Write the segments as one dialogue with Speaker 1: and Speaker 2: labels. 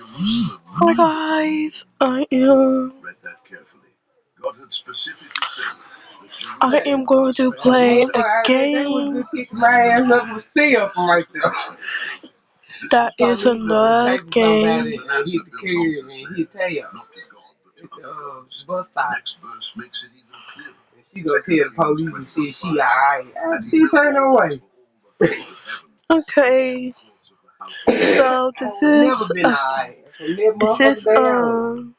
Speaker 1: Hi guys, I am going to play
Speaker 2: Hey,
Speaker 1: a
Speaker 2: boy, that was
Speaker 1: game
Speaker 2: good kicking my ass up from still from right there.
Speaker 1: that
Speaker 2: Trying
Speaker 1: is
Speaker 2: to
Speaker 1: another
Speaker 2: chasing somebody
Speaker 1: game.
Speaker 2: and hit the curb and hit tail at the bus stop. And she go tell the police and shit, she alright. She turn away.
Speaker 1: Okay, so
Speaker 2: Never been alright. From that
Speaker 1: this
Speaker 2: motherfucker
Speaker 1: is
Speaker 2: day on.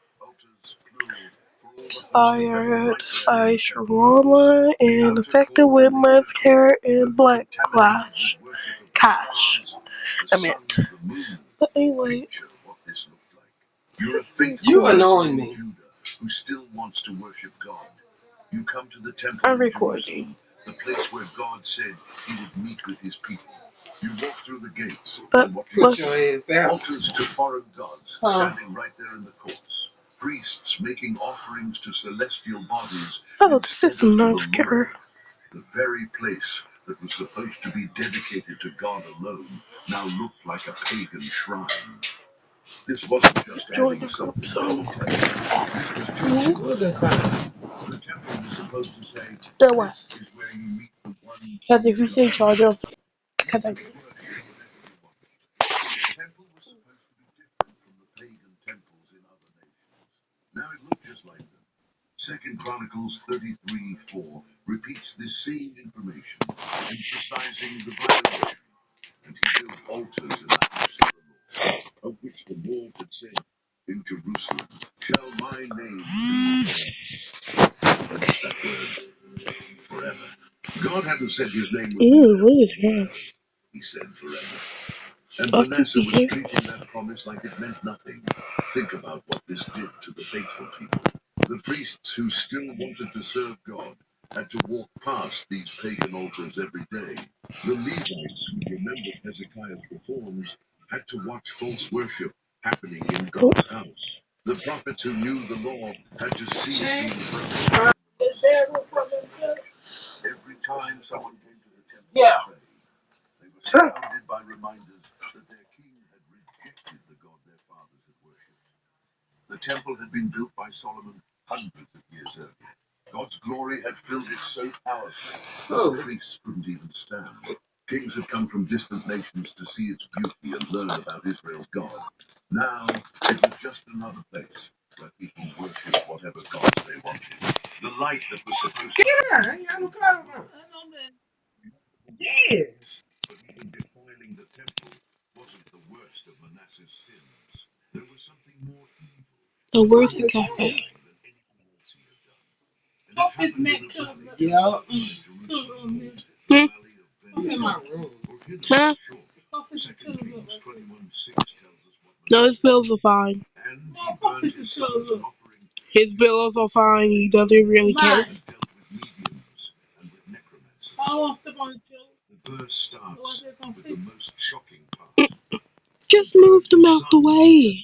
Speaker 1: fired by shawarma and affected with mascara and black clash. Cash. I meant. But anyway,
Speaker 2: You annoying me.
Speaker 1: I'm recording. But
Speaker 2: Put your ass out. Huh?
Speaker 1: oh, this is mascara. Join the group, so
Speaker 2: What the fuck?
Speaker 1: the what? Because if you say charge off, because I ew, what is wrong? I think he here.
Speaker 2: Yeah. Oh. Yeah, I ain't got no clothes on. Yeah.
Speaker 1: The worst cafe.
Speaker 2: Yeah.
Speaker 1: Hmm?
Speaker 2: I'm in my room.
Speaker 1: Huh? No, his bills are fine. His bills are fine. He doesn't really care. Just move them out the way.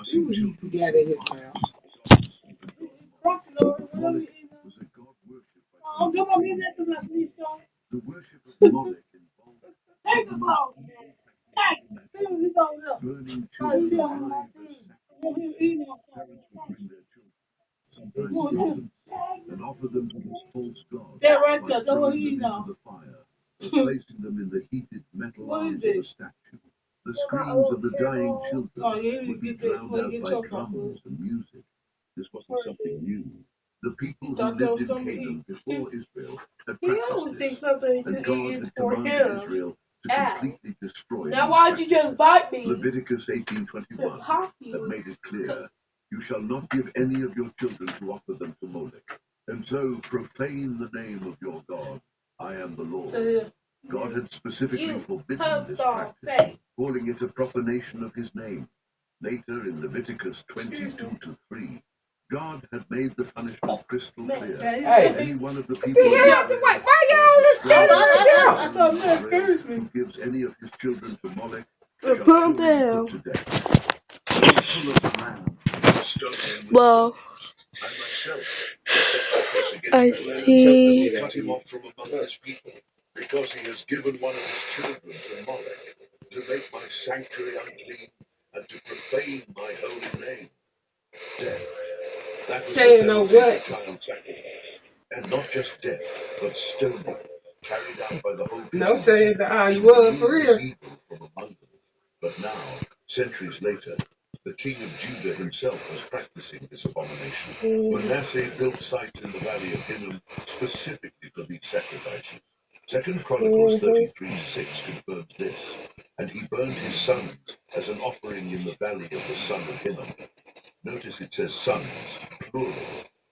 Speaker 2: See what he got in his mouth.
Speaker 1: Now why'd you just bite me?
Speaker 2: Hey, what the hell? Why y'all listening
Speaker 1: Put them down. Well, I see.
Speaker 2: together?
Speaker 3: because he has given one of his children to Molech, to make my sanctuary unclean, and to profane my holy name. Death. That was the
Speaker 2: Saying no
Speaker 3: penalty
Speaker 2: what?
Speaker 3: for child sacrifice. And not just death, but stoning, carried out by the whole
Speaker 2: No
Speaker 3: community
Speaker 2: saying that
Speaker 3: to
Speaker 2: you was for
Speaker 3: remove this
Speaker 2: real.
Speaker 3: evil from among them. But now, centuries later, the king of Judah himself was practicing this abomination. Manasseh built sites in the valley of Hinnom specifically for these sacrifices. Second Chronicles 33:6 confirms this. And he burned his sons as an offering in the valley of the son of Hinnom. Notice it says sons, plural.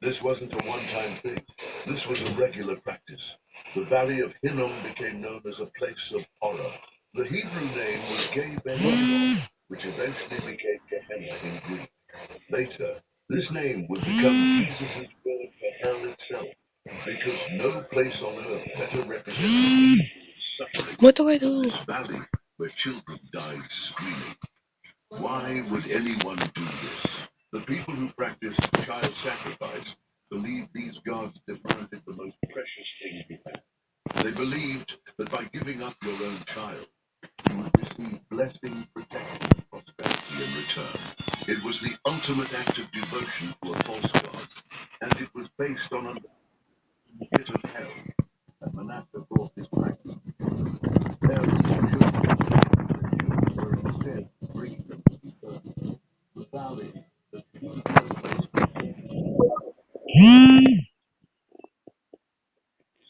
Speaker 3: This wasn't a one-time thing. This was a regular practice. The valley of Hinnom became known as a place of horror. The Hebrew name was Geh Ben Hinnom, which eventually became Gehenna in Greek. Later, this name would become Jesus' word for hell itself, because no place on earth better represents suffering
Speaker 1: What do I
Speaker 3: than
Speaker 1: do?
Speaker 3: this valley where children died screaming. Why would anyone do this? The people who practiced child sacrifice believed these gods demanded the most precious thing you had. They believed that by giving up your own child, you would receive blessing, protection, and prosperity in return. It was the ultimate act of devotion to a false god, and it was based on a pit of hell. And Manasseh brought this practice. Parents and children were instead bringing them to be burned. The valley, the peaceful place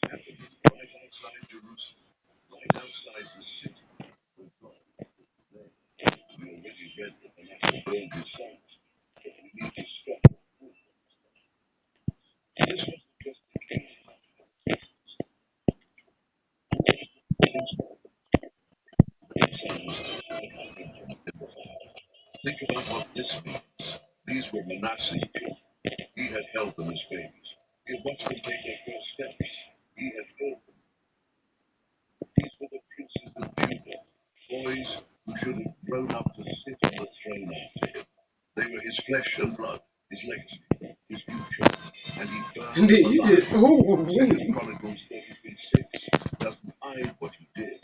Speaker 3: happened right outside Jerusalem, right outside the city where God lay. We already read that Manasseh burned his sons, but we need to stop. This wasn't just the king. Think about what this means. These were Manasseh's children. He had held them as babies. He had watched them take their first steps. He had filled them. These were the princes of Judah, boys who should have grown up to sit on the throne after him. They were his flesh and blood, his legacy, his future, and he
Speaker 2: And
Speaker 3: burned
Speaker 2: then
Speaker 3: them
Speaker 2: you just,
Speaker 3: alive.
Speaker 2: ooh,
Speaker 3: Second Chronicles 33:6 doesn't hide what he did.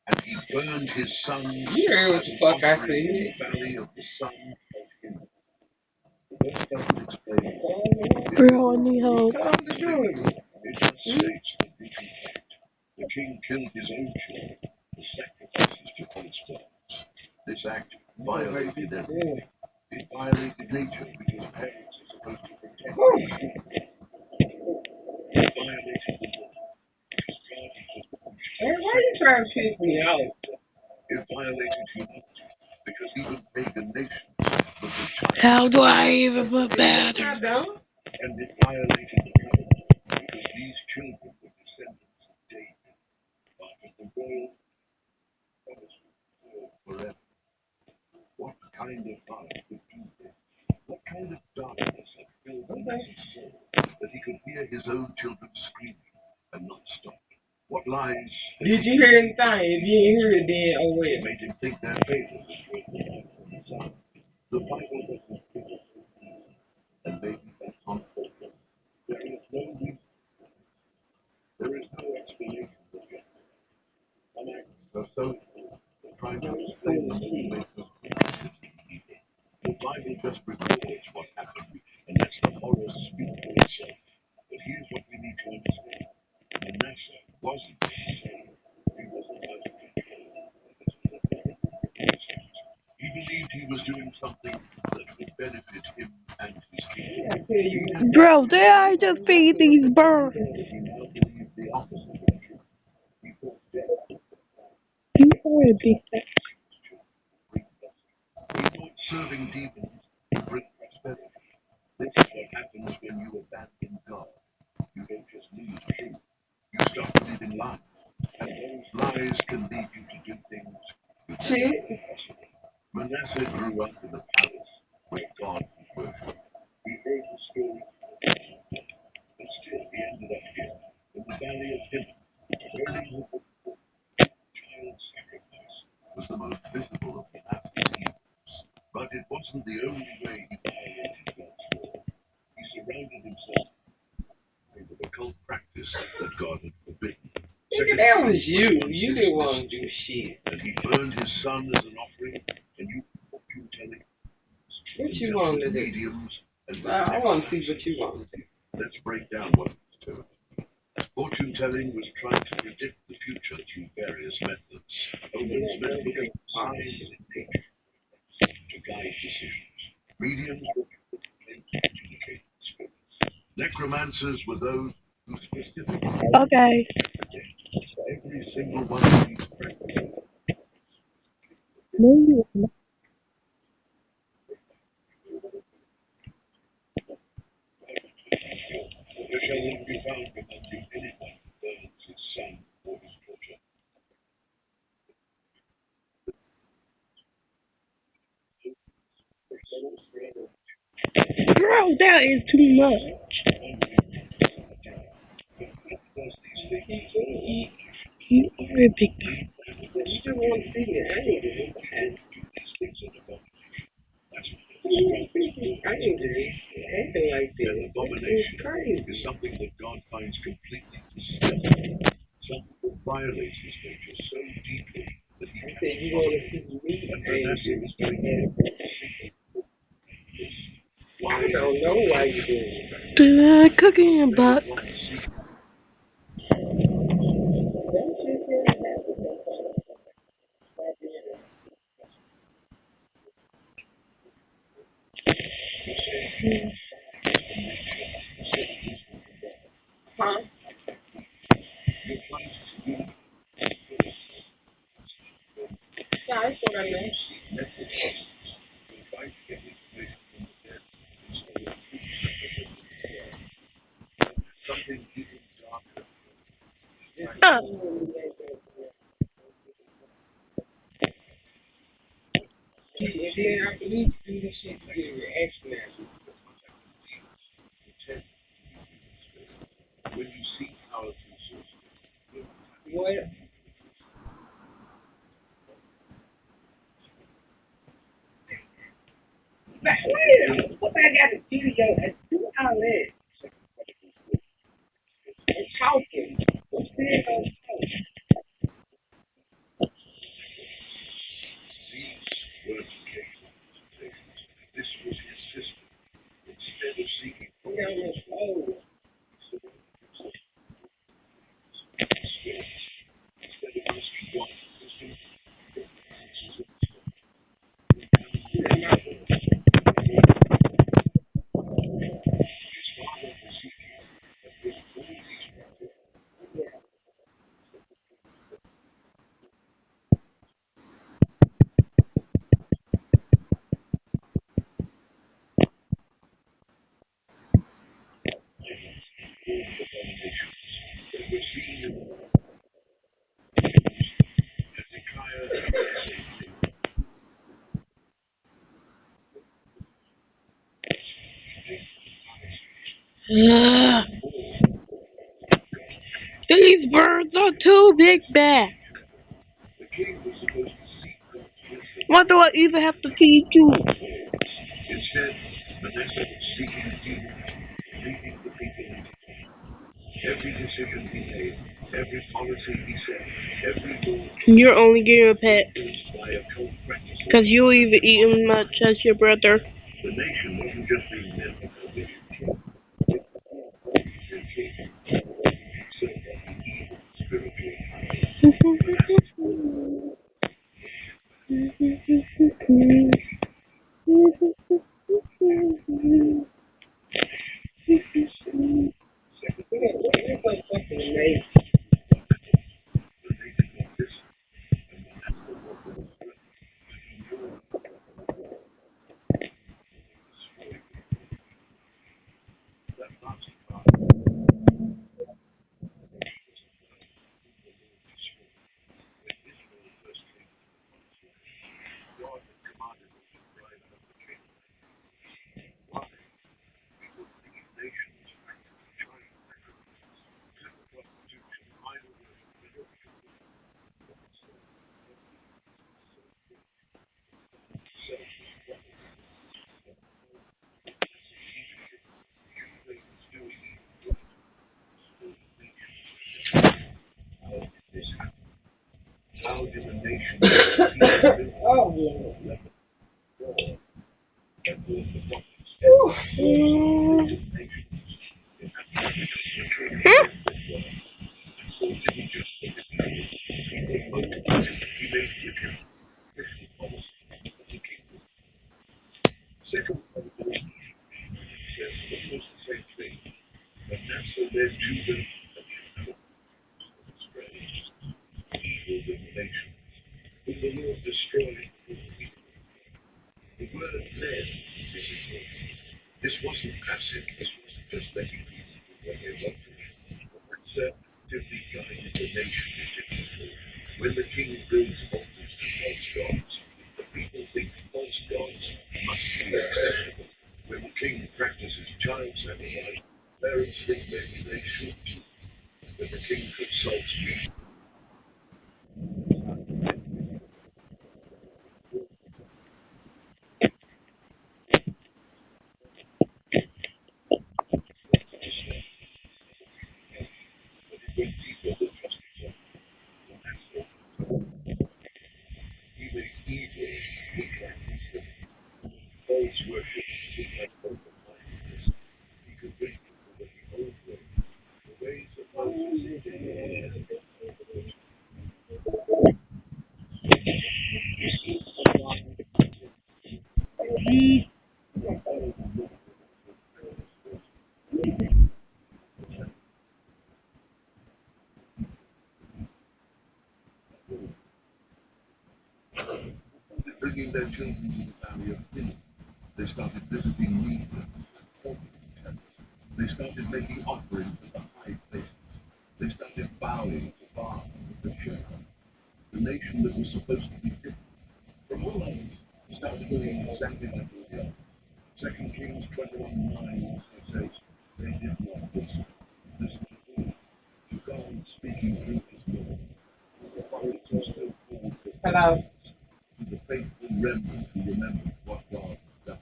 Speaker 3: And he burned his sons
Speaker 2: you heard what
Speaker 3: as
Speaker 2: the
Speaker 3: an
Speaker 2: fuck I
Speaker 3: offering in
Speaker 2: said.
Speaker 3: the valley of the son of Hinnom. The verse doesn't explain why. It
Speaker 1: Bro, I
Speaker 3: doesn't
Speaker 1: need help.
Speaker 2: Calm the Jordan.
Speaker 3: it just states the brutal fact. The king killed his own children, the sacrifices to false gods. This act violated everything. It violated nature because parents are supposed to protect their children. It violated the law because God is
Speaker 2: Hey, why you trying to piss me off?
Speaker 3: it violated humanity because even pagan nations looked at child
Speaker 1: How do I
Speaker 3: sacrifice
Speaker 1: even
Speaker 3: as a
Speaker 1: put
Speaker 3: sin.
Speaker 2: I
Speaker 1: batteries?
Speaker 2: don't.
Speaker 3: And it violated the covenant because these children were descendants of David, part of the royal promise forever. What kind of God could do this? What kind of darkness had filled Manasseh's soul that he could hear his own children screaming and not stop? What lies had
Speaker 2: Did you hear anything? If you ain't hear it, then oh well.
Speaker 3: made him think their fate was worth the life of his son? The Bible doesn't give us a reason, and maybe that's on purpose. There is no reason. There is no explanation for it. Some acts are so important that trying to explain them only makes us complicit in evil. The Bible just records what happened and lets the horror speak for itself. But here's what we need to understand. Manasseh wasn't insane. He wasn't out of control. This was a biblical practice. He believed he was doing something that would benefit him and his kingdom.
Speaker 2: I tell you,
Speaker 3: He had
Speaker 1: Bro, did I just feed these birds?
Speaker 3: he now believed the opposite of truth. He thought death
Speaker 1: You already beat that.
Speaker 3: bring blessing. He thought serving demons would bring prosperity. This is what happens when you abandon God. You don't just lose truth. You start believing lies. And those lies can lead you to do things you never
Speaker 2: shit.
Speaker 3: thought possible. Manasseh grew up in a palace where God was worshipped. He heard the story, but still he ended up here, in the valley of Hinnom, burning the child sacrifice was the most visible of Manasseh's evils. But it wasn't the only way he violated God's law. He surrounded himself with a cult practice that God had forbidden.
Speaker 2: Nigga, that was you. You didn't want to do shit.
Speaker 3: And he burned his son as an offering, and you fortune telling
Speaker 2: What you want to do?
Speaker 3: mediums and
Speaker 2: I want to see what you want to do.
Speaker 3: let's break down what it was to. Fortune telling was trying to predict the future through various methods. Omens meant looking at signs in nature to guide decisions. Mediums were people to communicate with spirits. Necromancers were those who specifically
Speaker 1: Okay.
Speaker 3: every single one of these practices.
Speaker 1: No, you are not.
Speaker 3: There shall not be found among you anyone who burns his son or his daughter.
Speaker 1: Girl, that is too much. You are a big guy.
Speaker 2: You just want to see me. I ain't doing that. I ain't doing anything like
Speaker 3: An
Speaker 2: that.
Speaker 3: abomination
Speaker 2: It's crazy.
Speaker 3: is something that God finds completely disgusting. Some people violate his nature so deeply that he
Speaker 2: I said you want to see me angry. I don't know why you doing it.
Speaker 1: Cooking a buck.
Speaker 2: Huh? That's what I meant.
Speaker 1: Uh,
Speaker 2: And then after we do this shit, you get a reaction out of
Speaker 3: When you see powerful sources,
Speaker 2: it. What? Like, wait, what I got to video and do all that? And talking. What's there on talk?
Speaker 3: these were this was his system. Instead of seeking
Speaker 2: We got no clothes.
Speaker 3: instead of asking God for wisdom, that we're seeing in Hezekiah.
Speaker 1: these birds are too big back.
Speaker 3: The king was supposed to seek God's wisdom.
Speaker 1: What do I even have to teach you?
Speaker 3: Instead, Manasseh was seeking demons, leading the people into every decision he made, every policy he set, every law
Speaker 1: You're only getting a pet.
Speaker 3: by a cult practice.
Speaker 1: Because you even eat as much as your brother.
Speaker 3: The nation wasn't just being met with a vision. So that the evil spiritual
Speaker 2: It's so fucking amazing.
Speaker 3: in a nation that he built
Speaker 2: Oh, yeah.
Speaker 3: and was the prophets
Speaker 1: Mm.
Speaker 3: and nations in Africa. So didn't just look at that. He made it official policy of the kingdom. Second of all, says almost the same thing. But Nasser led Judah and Israel astray, evil with the nation, whom the Lord destroyed before the people. The word led is important. This wasn't passive, this wasn't just letting people do what they wanted. Nasser actively guided the nation into evil. When the king builds altars to false gods, the people think false gods must be acceptable. When the king practices child sacrifice, parents think maybe they should too. When the king consults people, when people will trust each other, he made evil look like wisdom. False worship look like open mindedness. He convicted them of the old way, the ways of Moses. Bringing their children to the valley of Hinnom. They started visiting Neva and fortune tellers. They started making offerings at the high places. They started bowing to Baal and Asherah. The nation that was supposed to be different from all others started doing exactly like all the others. Second Kings 21:9 says they did not listen. Listen to God speaking through his law. The prophets are still called the
Speaker 2: Hello.
Speaker 3: to the faithful remnant who remembered what God had done.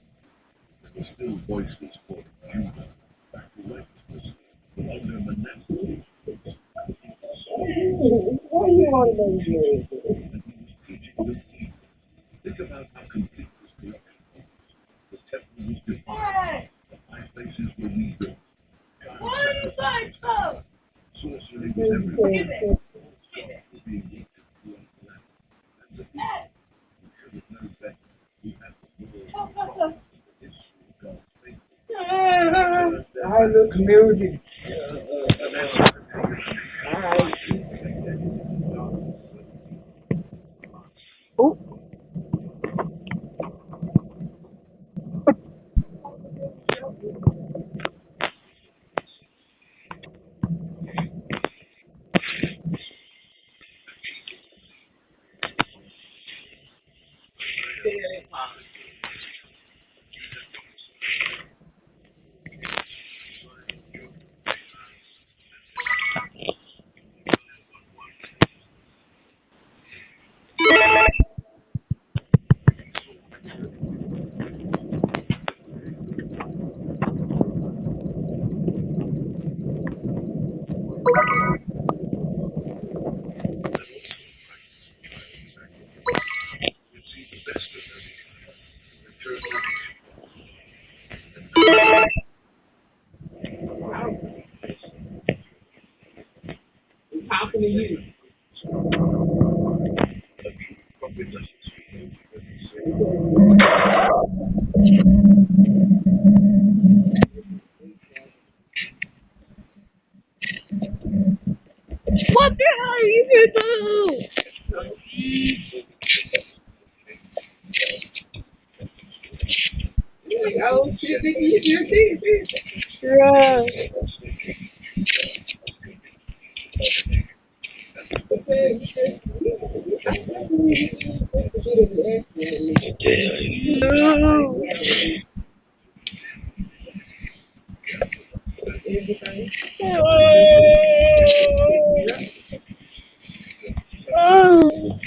Speaker 3: There were still voices calling Judah back to righteousness, but under Manasseh,
Speaker 2: Why you want to make me?
Speaker 3: and he was teaching them evil. Think about how complete this corruption was. The temple was defiled, the high places were rebuilt, child sacrifices, sorcery was everywhere. Gods were being worshipped throughout the land, and the people who should have known better, who had the laws and prophets and the history of God's faithfulness.
Speaker 2: I look muted. Alright.
Speaker 1: Oh,
Speaker 3: You see the best of them, return the nation.
Speaker 2: I'm talking to you.
Speaker 3: A true prophet doesn't speak when he says,
Speaker 1: what the hell are you gonna do?
Speaker 2: You're like, oh shit, nigga, you still think this?
Speaker 1: Yeah. No. Oh.